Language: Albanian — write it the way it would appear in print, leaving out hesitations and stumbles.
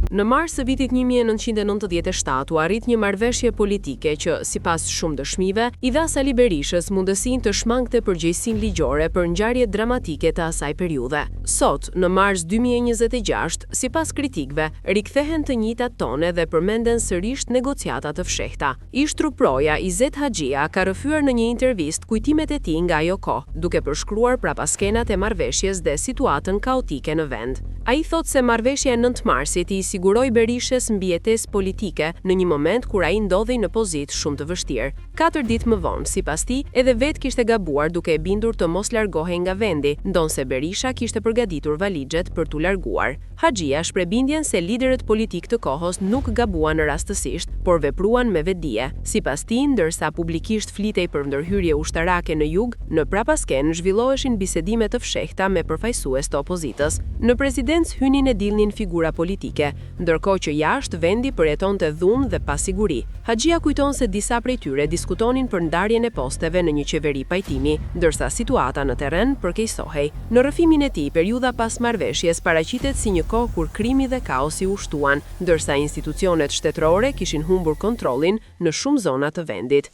Në mars të vitit 1997 u arrit një marrëveshje politike që, sipas shumë dëshmive, i dha Sali Berishës mundësinë të shmangte përgjegjësinë ligjore për ngjarjet dramatike të asaj periudhe. Sot, në mars 2026, sipas kritikëve, rikthehen të njëjtat tone dhe përmenden sërish negociata të fshehta. Ish truproja Izet Haxhia ka rrëfyer në një intervistë kujtimet e tij nga ajo kohë, duke përshkruar prapaskenat e marrëveshjes dhe situatën kaotike në vend. Ai thotë se marrëveshja e 9 marsit i siguroi Berishës mbijetesë politike në një moment kur ai ndodhej në pozitë shumë të vështirë. 4 ditë më vonë, sipas tij, edhe vetë kishte gabuar duke e bindur të mos largohej nga vendi, ndonse Berisha kishte përgatitur valixhet për t'u larguar. Haxhia shpreh bindjen se liderët politik të kohës nuk gabuan rastësisht, por vepruan me vetdije. Sipas tij, ndërsa publikisht flitej për ndërhyrje ushtarake në jug, në prapaskenë zhvilloheshin bisedime të fshehta me përfaqësues të opozitës. Në presidencë hynin e dilnin figura politike, ndërkohë që jashtë vendi përjetonte dhunë dhe pasiguri. Haxhia kujton se disa prej tyre diskutonin për ndarjen e posteve në një qeveri pajtimi, ndërsa situata në terren përkeqësohej. Në rrëfimin e tij, periudha pas marrëveshjes paraqitet si një kohë kur krimi dhe kaosi u shtuan, ndërsa institucionet shtetërore kishin humbur kontrollin në shumë zona të vendit.